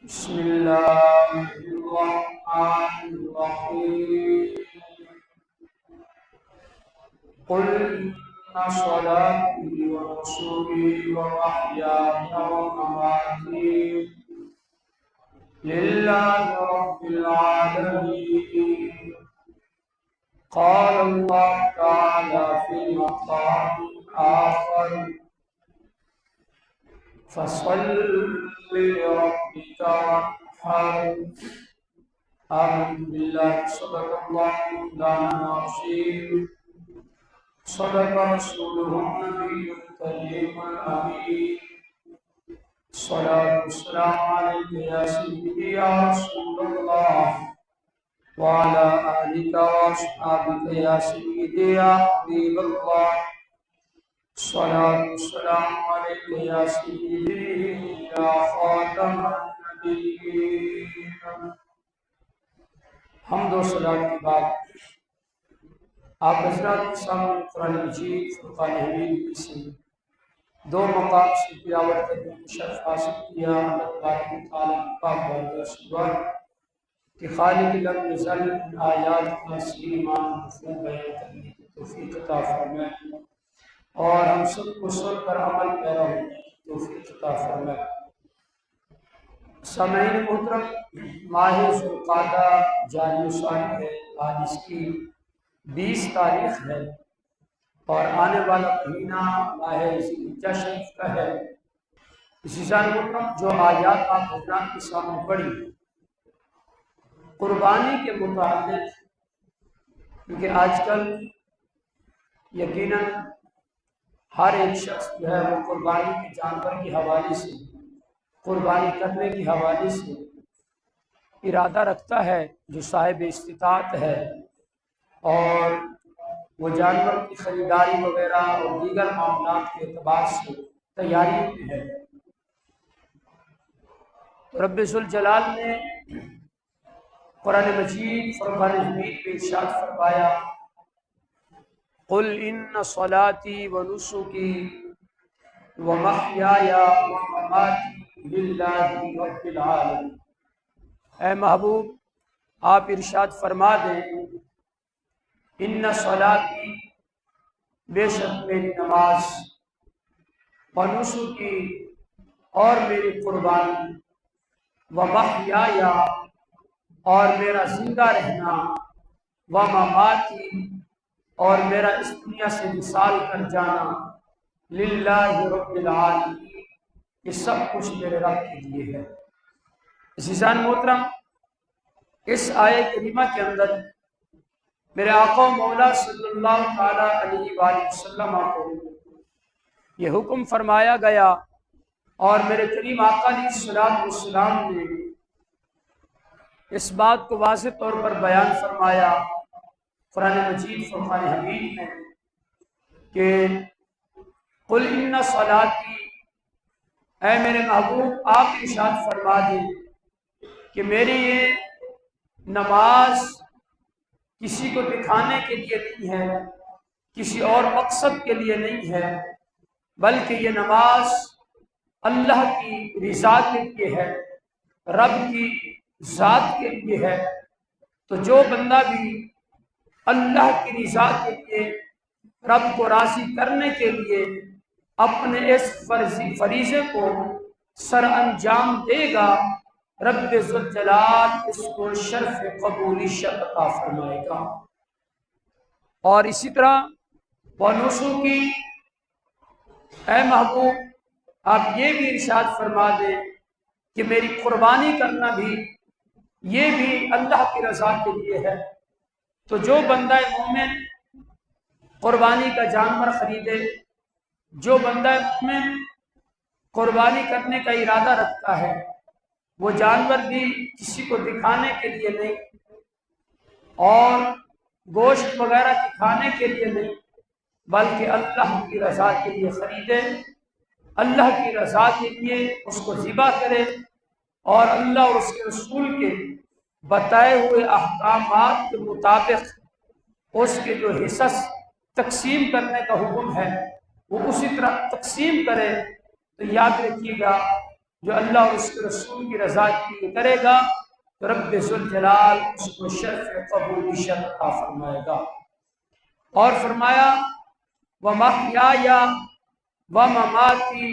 بسم الله الرحمن الرحيم قل إن صلاتي ونسكي ومحياي ومماتي لله رب العالمين. قال الله تعالى في مقام آخر فصل لربك وانحر. آمين بالله. صدق الله مولانا العظيم. صدق رسوله النبي الكريم الأمين. الصلاة والسلام عليك يا سيدي يا رسول الله وعلى آلك وأصحابك يا سيدي يا حبيب الله. الصلاة والسلام عليك يا سيدي يا خاتم النبيين. حمد و صلاۃ کی بات آپ حضرات کے سامنے قرآن مجید فرقان حمید سے دو مقام سے تلاوت کرنے کی شرف حاصل کیا. اللہ تبارک تعالیٰ پاک بارگاہ سے دعا کہ خالق لم یزل ان آیات کا صحیح ایمان مفہوم بیان کرنے کی توفیق عطا فرمائے اور ہم سب کو سن کر عمل پیرا ہونے کی توفیق عطا فرمائے. سامعین محترم، ماہ ذوالقعدہ جاری و ساری ہے. آج اس کی 20 تاریخ ہے اور آنے والا مہینہ ماہ ذوالحجہ شریف کا ہے. عزیزان محترم، جو آیات آپ حضرات کے سامنے پڑھی قربانی کے متعلق، کیونکہ آج کل یقیناً ہر ایک شخص جو ہے وہ قربانی کے جانور کے حوالے سے، قربانی کرنے کے حوالے سے ارادہ رکھتا ہے جو صاحب استطاعت ہے، اور وہ جانور کی خریداری وغیرہ اور دیگر معاملات کے اعتبار سے تیاری میں ہے. رب ذوالجلال نے قرآن مجید فرقان حمید میں ارشاد فرمایا قل ان صلاتی ونسکی ومحیای ومماتی للہ رب العالمین. اے محبوب، آپ ارشاد فرما دیں ان صلاتی، بے شک میری نماز، ونسکی اور میری قربانی، ومحیای اور میرا زندہ رہنا، ومماتی اور میرا اس دنیا سے وصال کر جانا، للہ رب العالمین، یہ سب کچھ میرے رب کے لیے ہے. عزیزان محترم، اس آیہ کریمہ کے اندر میرے آقا و مولا صلی اللہ تعالیٰ علیہ وآلہ وسلم کو یہ حکم فرمایا گیا اور میرے کریم آقا علیہ الصلوۃ والسلام نے اس بات کو واضح طور پر بیان فرمایا قرآن مجید فرقان حمید میں کہ قل ان صلاتی، اے میرے محبوب آپ ارشاد فرما دیں کہ میری یہ نماز کسی کو دکھانے کے لیے نہیں ہے، کسی اور مقصد کے لیے نہیں ہے، بلکہ یہ نماز اللہ کی رضا کے لیے ہے، رب کی ذات کے لیے ہے. تو جو بندہ بھی اللہ کی رضا کے لیے، رب کو راضی کرنے کے لیے اپنے اس فریضے کو سر انجام دے گا، رب ذوالجلال اس کو شرف قبولی عطا فرمائے گا. اور اسی طرح ونسکی، اے محبوب آپ یہ بھی ارشاد فرما دیں کہ میری قربانی کرنا بھی، یہ بھی اللہ کی رضا کے لیے ہے. تو جو بندہ مومن قربانی کا جانور خریدے، جو بندہ مومن قربانی کرنے کا ارادہ رکھتا ہے، وہ جانور بھی کسی کو دکھانے کے لیے نہیں اور گوشت وغیرہ کھانے کے لیے نہیں، بلکہ اللہ کی رضا کے لیے خریدے، اللہ کی رضا کے لیے اس کو ذبح کرے اور اللہ اور اس کے رسول کے بتائے ہوئے احکامات کے مطابق اس کے جو حصص تقسیم کرنے کا حکم ہے وہ اسی طرح تقسیم کرے. تو یاد رکھیے گا جو اللہ اور اس کے رسول کی رضا کے لیے کرے گا تو رب ذوالجلال اس کو شرف قبولیت عطا فرمائے گا۔ اور فرمایا وَمَحْيَايَ وَمَمَاتِي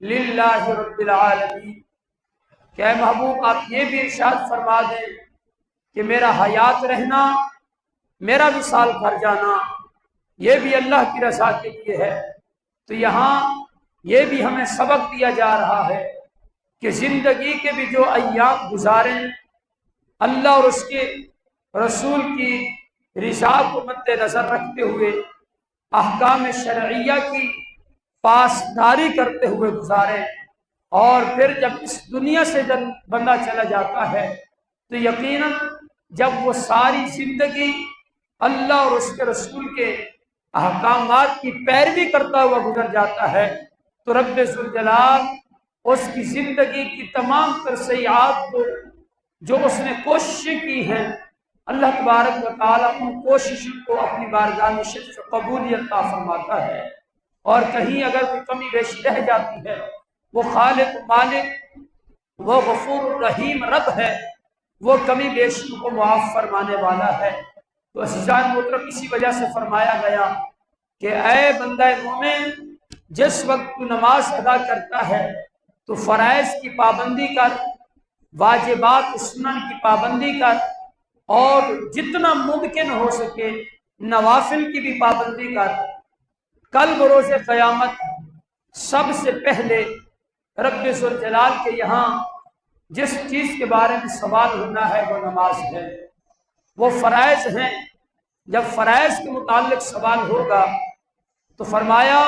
لِلَّهِ رَبِّ الْعَالَمِينَ، کہ اے محبوب آپ یہ بھی ارشاد فرما دیں کہ میرا حیات رہنا، میرا وصال کر جانا، یہ بھی اللہ کی رضا کے لیے ہے۔ تو یہاں یہ بھی ہمیں سبق دیا جا رہا ہے کہ زندگی کے بھی جو ایام گزاریں اللہ اور اس کے رسول کی رضا کو مد نظر رکھتے ہوئے احکام شرعیہ کی پاسداری کرتے ہوئے گزاریں، اور پھر جب اس دنیا سے جب بندہ چلا جاتا ہے تو یقیناً جب وہ ساری زندگی اللہ اور اس کے رسول کے احکامات کی پیروی کرتا ہوا گزر جاتا ہے تو رب ذوالجلال اس کی زندگی کی تمام تر سیئات کو جو اس نے کوششیں کی ہیں اللہ تبارک و تعالیٰ ان کوششوں کو اپنی بارگاہ میں شرف قبولیت عطا فرماتا ہے، اور کہیں اگر کوئی کمی بیشی رہ جاتی ہے وہ خالق مالک، وہ غفور الرحیم رب ہے، وہ کمی بیشی کو معاف فرمانے والا ہے۔ تو عزیزان محترم اسی وجہ سے فرمایا گیا کہ اے بندہ مومن، جس وقت تو نماز ادا کرتا ہے تو فرائض کی پابندی کر، واجبات سنن کی پابندی کر، اور جتنا ممکن ہو سکے نوافل کی بھی پابندی کر۔ کل بروز قیامت سب سے پہلے رب ذوالجلال کے یہاں جس چیز کے بارے میں سوال ہونا ہے وہ نماز ہے، وہ فرائض ہیں۔ جب فرائض کے متعلق سوال ہوگا تو فرمایا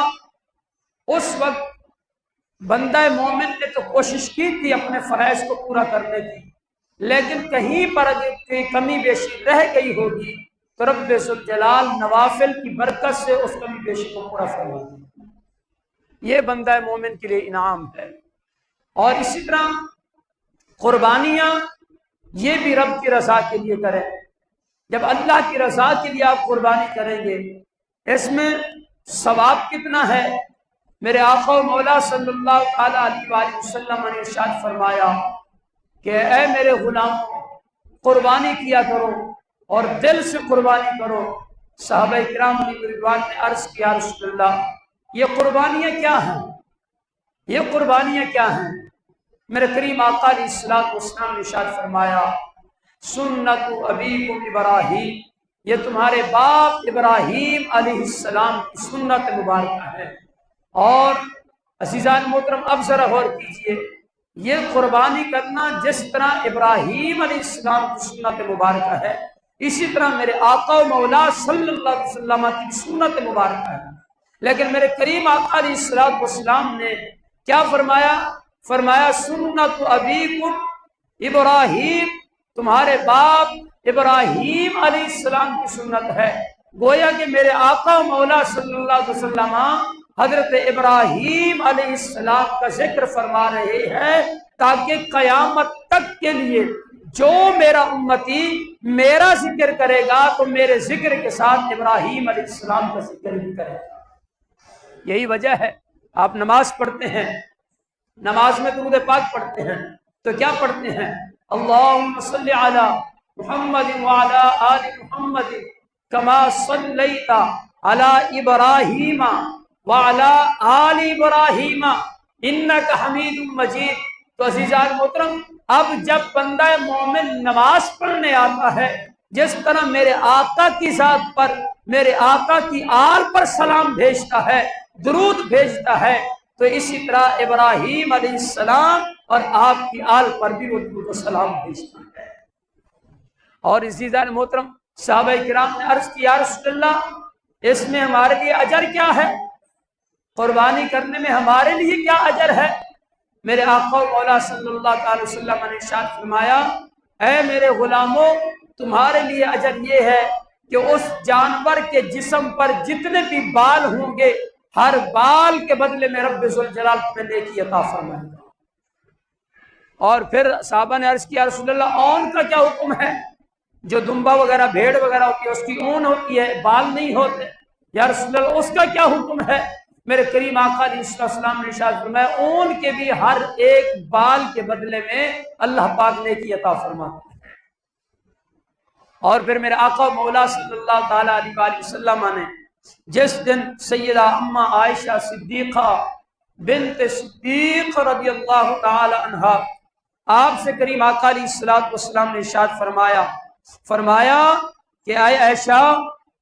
اس وقت بندہ مومن نے تو کوشش کی تھی اپنے فرائض کو پورا کرنے کی، لیکن کہیں پر اگر کوئی کمی بیشی رہ گئی ہوگی تو رب ذوالجلال نوافل کی برکت سے اس کمی بیشی کو پورا فرما دے۔ یہ بندہ مومن کے لیے انعام ہے۔ اور اسی طرح قربانیاں یہ بھی رب کی رضا کے لیے کریں۔ جب اللہ کی رضا کے لیے آپ قربانی کریں گے اس میں ثواب کتنا ہے؟ میرے آقا و مولا صلی اللہ علیہ وآلہ وسلم نے ارشاد فرمایا کہ اے میرے غلاموں، قربانی کیا کرو اور دل سے قربانی کرو۔ صحابہ کرام علیہ رضوان نے عرض کیا یا رسول اللہ یہ قربانیاں کیا ہیں؟ یہ قربانیاں کیا ہیں؟ میرے کریم آقا علیہ السلام نے ارشاد فرمایا سنت ابیکم ابراہیم، یہ تمہارے باپ ابراہیم علیہ السلام کی سنت مبارکہ ہے۔ اور عزیزان محترم اب ذرا غور کیجئے، یہ قربانی کرنا جس طرح ابراہیم علیہ السلام کی سنت مبارکہ ہے اسی طرح میرے آقا و مولا صلی اللہ علیہ وسلم کی سنت مبارکہ ہے۔ لیکن میرے کریم آقا علیہ السلام نے کیا فرمایا؟ فرمایا سنت ابیکم ابراہیم، تمہارے باپ ابراہیم علیہ السلام کی سنت ہے۔ گویا کہ میرے آقا و مولا صلی اللہ علیہ وسلم حضرت ابراہیم علیہ السلام کا ذکر فرما رہے ہیں تاکہ قیامت تک کے لیے جو میرا امتی میرا ذکر کرے گا تو میرے ذکر کے ساتھ ابراہیم علیہ السلام کا ذکر بھی کرے گا۔ یہی وجہ ہے آپ نماز پڑھتے ہیں، نماز میں درود پاک پڑھتے ہیں تو کیا پڑھتے ہیں؟ اللہم صلی علی محمد وعلی آل محمد کما صلیت علی ابراہیم وعلی آل ابراہیم انک حمید مجید۔ تو عزیزان محترم اب جب بندہ مومن نماز پڑھنے آتا ہے جس طرح میرے آقا کی ذات پر، میرے آقا کی آل پر سلام بھیجتا ہے، درود بھیجتا ہے، تو اسی طرح ابراہیم علیہ السلام اور آپ کی آل پر بھی وہ درود و سلام بھیجتا ہے۔ اور عزیزان محترم صحابہ کرام نے عرض کیا یا رسول اللہ اس میں ہمارے لیے اجر کیا ہے؟ قربانی کرنے میں ہمارے لیے کیا اجر ہے؟ میرے آقا و مولا صلی اللہ علیہ وسلم نے ارشاد فرمایا اے میرے غلاموں، تمہارے لیے اجر یہ ہے کہ اس جانور کے جسم پر جتنے بھی بال ہوں گے ہر بال کے بدلے میں رب ذوالجلال تمہیں نیکی عطا فرمائے گا۔ اور پھر صحابہ نے عرض کیا رسول اللہ اون کا کیا حکم ہے؟ جو دمبا وغیرہ بھیڑ وغیرہ ہوتی ہے اس کی اون ہوتی ہے، بال نہیں ہوتے، یا رسول اللہ اس کا کیا حکم ہے؟ میرے کریم آقا علیہ السلام نے ارشاد فرمایا اون کے بھی ہر ایک بال کے بدلے میں اللہ پاک نے کی عطا فرماتا ہے۔ اور پھر میرے آقا مولا صلی اللہ تعالی علیہ وآلہ وسلم نے جس دن سیدہ اما عائشہ صدیقہ بنت صدیق رضی اللہ تعالی عنہا آپ سے کریم آقا علیہ السلام نے ارشاد فرمایا کہ اے عائشہ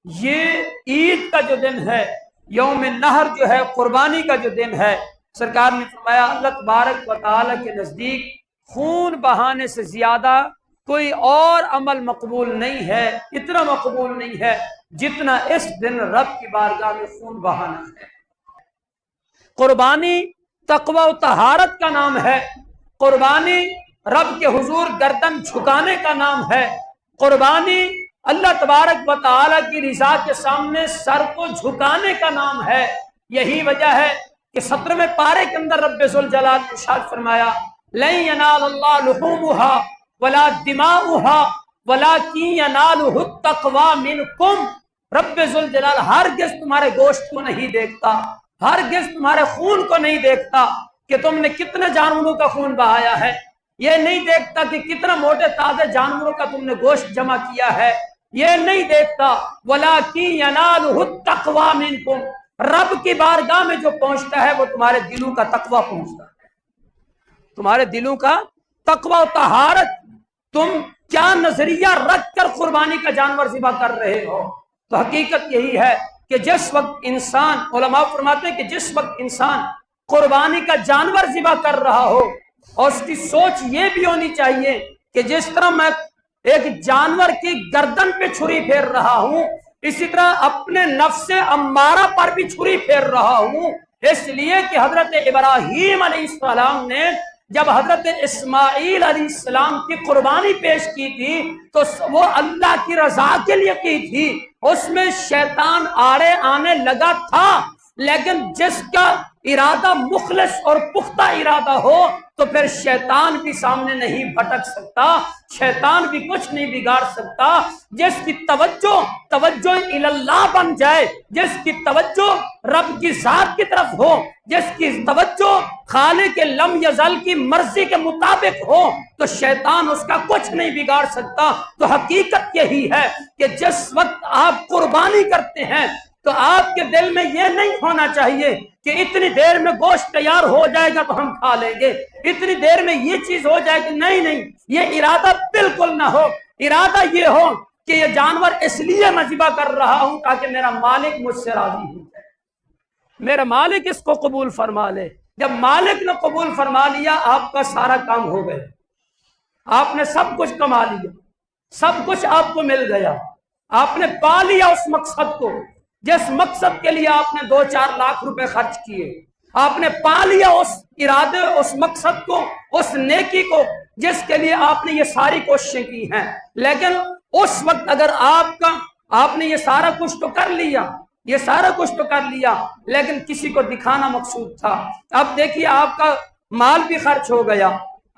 یہ عید کا جو دن ہے، یوم نہر جو ہے، قربانی کا جو دن ہے، سرکار نے فرمایا اللہ تبارک و تعالی کے نزدیک خون بہانے سے زیادہ کوئی اور عمل مقبول نہیں ہے، اتنا مقبول نہیں ہے جتنا اس دن رب کی بارگاہ میں خون بہانا ہے۔ قربانی تقوی و طہارت کا نام ہے، قربانی رب کے حضور گردن جھکانے کا نام ہے، قربانی اللہ تبارک و تعالی کی رضا کے سامنے سر کو جھکانے کا نام ہے۔ یہی وجہ ہے کہ 17ویں پارے کے اندر رب ذوالجلال نے ارشاد فرمایا لن ینال اللہ لحومها ولا دماؤها ولکن ینالہ التقوی منکم۔ رب ذوالجلال ہرگز تمہارے گوشت کو نہیں دیکھتا، ہرگز تمہارے خون کو نہیں دیکھتا کہ تم نے کتنے جانوروں کا خون بہایا ہے، یہ نہیں دیکھتا کہ کتنا موٹے تازے جانوروں کا تم نے گوشت جمع کیا ہے، یہ نہیں دیکھتا وَلَٰكِن يَنَالُهُ التَّقْوَىٰ مِنكُمْ۔ رب کی بارگاہ میں جو پہنچتا ہے وہ تمہارے دلوں کا تقویٰ پہنچتا ہے، تمہارے دلوں کا تقویٰ و طہارت۔ تم کیا نظریہ رکھ کر قربانی کا جانور ذبح کر رہے ہو؟ تو حقیقت یہی ہے کہ جس وقت انسان، علماء فرماتے ہیں کہ جس وقت انسان قربانی کا جانور ذبح کر رہا ہو اور اس کی سوچ یہ بھی ہونی چاہیے کہ جس طرح میں ایک جانور کی گردن پہ چھری پھیر رہا ہوں، اسی طرح اپنے نفس امارہ پر بھی چھری پھیر رہا ہوں، اس لیے کہ حضرت ابراہیم علیہ السلام نے جب حضرت اسماعیل علیہ السلام کی قربانی پیش کی تھی تو وہ اللہ کی رضا کے لیے کی تھی، اس میں شیطان آڑے آنے لگا تھا، لیکن جس کا ارادہ مخلص اور پختہ ارادہ ہو تو پھر شیطان بھی سامنے نہیں بھٹک سکتا، شیطان بھی کچھ نہیں بگاڑ سکتا۔ جس کی توجہ اللہ بن جائے، جس کی توجہ رب کی ذات کی طرف ہو، جس کی توجہ خالق لم یزل کی مرضی کے مطابق ہو تو شیطان اس کا کچھ نہیں بگاڑ سکتا۔ تو حقیقت یہی ہے کہ جس وقت آپ قربانی کرتے ہیں تو آپ کے دل میں یہ نہیں ہونا چاہیے کہ اتنی دیر میں گوشت تیار ہو جائے گا تو ہم کھا لیں گے، اتنی دیر میں یہ چیز ہو جائے گی، نہیں، یہ ارادہ بالکل نہ ہو۔ ارادہ یہ ہو کہ یہ جانور اس لیے میں ذبح کر رہا ہوں تاکہ میرا مالک مجھ سے راضی ہو جائے، میرا مالک اس کو قبول فرما لے۔ جب مالک نے قبول فرما لیا آپ کا سارا کام ہو گیا، آپ نے سب کچھ کما لیا، سب کچھ آپ کو مل گیا، آپ نے پا لیا اس مقصد کو جس مقصد کے لیے آپ نے 2-4 لاکھ روپے خرچ کیے، آپ نے پا لیا اس ارادے، اس مقصد کو، اس نیکی کو جس کے لیے آپ نے یہ ساری کوششیں کی ہیں۔ لیکن اس وقت اگر آپ نے یہ سارا کچھ تو کر لیا، یہ سارا کچھ تو کر لیا، لیکن کسی کو دکھانا مقصود تھا۔ اب دیکھیے آپ کا مال بھی خرچ ہو گیا،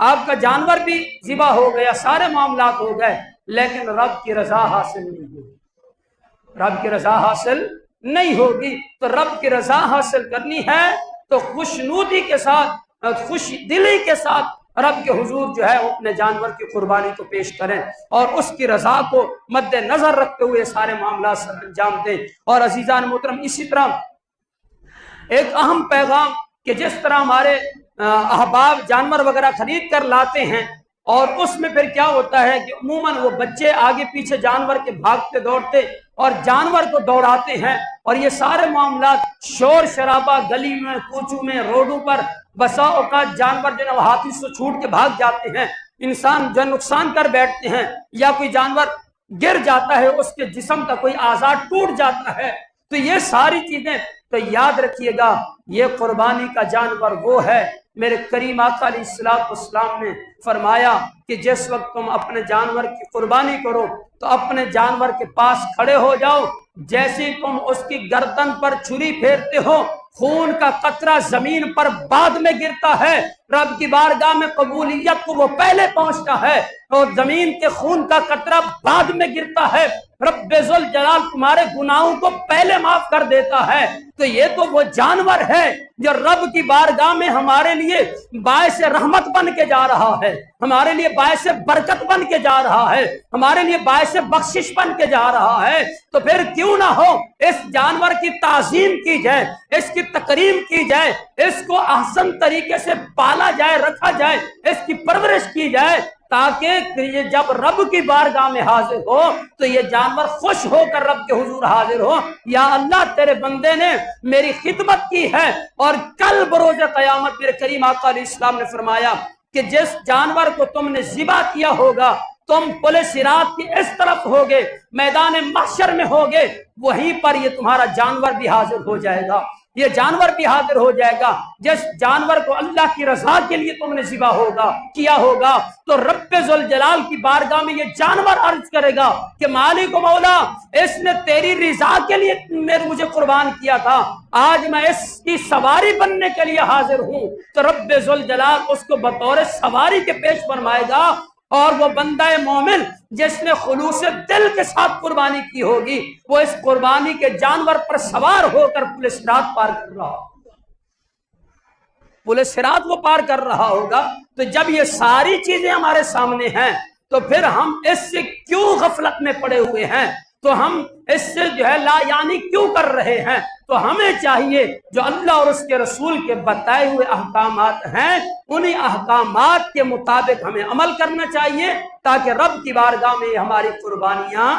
آپ کا جانور بھی ذبح ہو گیا، سارے معاملات ہو گئے، لیکن رب کی رضا حاصل نہیں ہوئی، رب کی رضا حاصل نہیں ہوگی۔ تو رب کی رضا حاصل کرنی ہے تو خوشنودی کے ساتھ، خوش دلی کے ساتھ رب کے حضور جو ہے وہ اپنے جانور کی قربانی کو پیش کریں اور اس کی رضا کو مد نظر رکھتے ہوئے سارے معاملات سر انجام دیں۔ اور عزیزان محترم، اسی طرح ایک اہم پیغام کہ جس طرح ہمارے احباب جانور وغیرہ خرید کر لاتے ہیں اور اس میں پھر کیا ہوتا ہے کہ عموماً وہ بچے آگے پیچھے جانور کے بھاگتے دوڑتے اور جانور کو دوڑاتے ہیں، اور یہ سارے معاملات شور شرابہ گلی میں، کوچوں میں، روڈوں پر بسا اوقات جانور جو ہے ہاتھی سے چھوٹ کے بھاگ جاتے ہیں، انسان جو نقصان کر بیٹھتے ہیں، یا کوئی جانور گر جاتا ہے، اس کے جسم کا کوئی اعضاء ٹوٹ جاتا ہے۔ تو یہ ساری چیزیں تو یاد رکھیے گا، یہ قربانی کا جانور وہ ہے، میرے کریم آقا علیہ السلام نے فرمایا کہ جس وقت تم اپنے جانور کی قربانی کرو تو اپنے جانور کے پاس کھڑے ہو جاؤ، جیسے تم اس کی گردن پر چھری پھیرتے ہو خون کا قطرہ زمین پر بعد میں گرتا ہے، رب کی بارگاہ میں قبولیت کو وہ پہلے پہنچتا ہے اور زمین کے خون کا قطرہ بعد میں گرتا ہے۔ رب ذوالجلال تمہارے گناہوں کو پہلے معاف کر دیتا ہے۔ تو یہ تو وہ جانور ہے جو رب کی بارگاہ میں ہمارے لیے باعث رحمت بن کے جا رہا ہے، ہمارے لیے باعث برکت بن کے جا رہا ہے، ہمارے لیے باعث بخشش بن کے جا رہا ہے۔ تو پھر کیوں نہ ہو اس جانور کی تعظیم کی جائے، اس کی تکریم کی جائے، اس کو احسن طریقے سے پالا جائے، رکھا جائے، اس کی پرورش کی جائے، تاکہ یہ جب رب کی بارگاہ میں حاضر ہو تو یہ جانور خوش ہو کر رب کے حضور حاضر ہو، یا اللہ تیرے بندے نے میری خدمت کی ہے۔ اور کل بروز قیامت میرے کریم آقا علیہ السلام نے فرمایا کہ جس جانور کو تم نے ذبح کیا ہوگا، تم پل صراط کی اس طرف ہوگے، میدان محشر میں ہوگے، وہیں پر یہ تمہارا جانور بھی حاضر ہو جائے گا، یہ جانور بھی حاضر ہو جائے گا۔ جس جانور کو اللہ کی رضا کے لیے تم نے ذبح کیا ہوگا، تو رب ذوالجلال کی بارگاہ میں یہ جانور عرض کرے گا کہ مالک و مولا، اس نے تیری رضا کے لیے مجھے قربان کیا تھا، آج میں اس کی سواری بننے کے لیے حاضر ہوں۔ تو رب ذوالجلال اس کو بطور سواری کے پیش فرمائے گا، اور وہ بندہ مومن جس نے خلوص دل کے ساتھ قربانی کی ہوگی، وہ اس قربانی کے جانور پر سوار ہو کر پل صراط پار کر رہا ہوگا، پل صراط وہ پار کر رہا ہوگا۔ تو جب یہ ساری چیزیں ہمارے سامنے ہیں تو پھر ہم اس سے کیوں غفلت میں پڑے ہوئے ہیں، تو ہم اس سے جو ہے لا یعنی کیوں کر رہے ہیں؟ تو ہمیں چاہیے جو اللہ اور اس کے رسول کے بتائے ہوئے احکامات ہیں، انہی احکامات کے مطابق ہمیں عمل کرنا چاہیے، تاکہ رب کی بارگاہ میں ہماری قربانیاں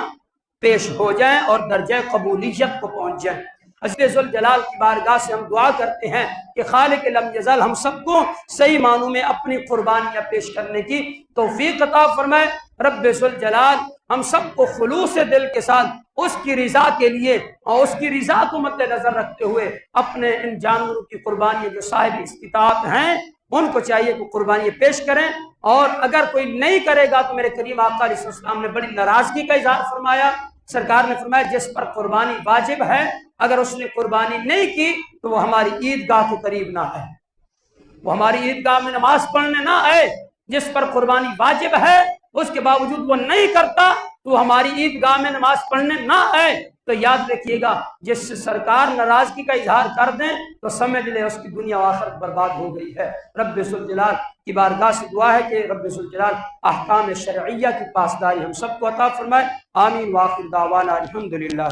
پیش ہو جائیں اور درجہ قبولیت کو پہنچ جائیں۔ حضرت ذوالجلال کی بارگاہ سے ہم دعا کرتے ہیں کہ خالق لم یزل ہم سب کو صحیح معنوں میں اپنی قربانیاں پیش کرنے کی توفیق عطا فرمائے۔ رب ذوالجلال ہم سب کو خلوص دل کے ساتھ اس کی رضا کے لیے اور اس کی رضا کو مد نظر رکھتے ہوئے اپنے ان جانوروں کی قربانیاں جو صاحب استطاعت ہیں ان کو چاہیے کہ قربانی پیش کریں، اور اگر کوئی نہیں کرے گا تو میرے کریم آقا علیہ السلام نے بڑی ناراضگی کا اظہار فرمایا۔ سرکار نے فرمایا جس پر قربانی واجب ہے اگر اس نے قربانی نہیں کی تو وہ ہماری عیدگاہ کے قریب نہ آئے، وہ ہماری عیدگاہ میں نماز پڑھنے نہ آئے۔ جس پر قربانی واجب ہے اس کے باوجود وہ نہیں کرتا تو وہ ہماری عیدگاہ میں نماز پڑھنے نہ آئے۔ تو یاد رکھیے گا، جس سے سرکار ناراضگی کا اظہار کر دیں تو سمجھ لیں اس کی دنیا و آخرت برباد ہو گئی ہے۔ رب ذوالجلال کی بارگاہ سے دعا ہے کہ رب ذوالجلال احکام شرعیہ کی پاسداری ہم سب کو عطا فرمائے۔ آمین۔ وآخر دعوانا الحمدللہ۔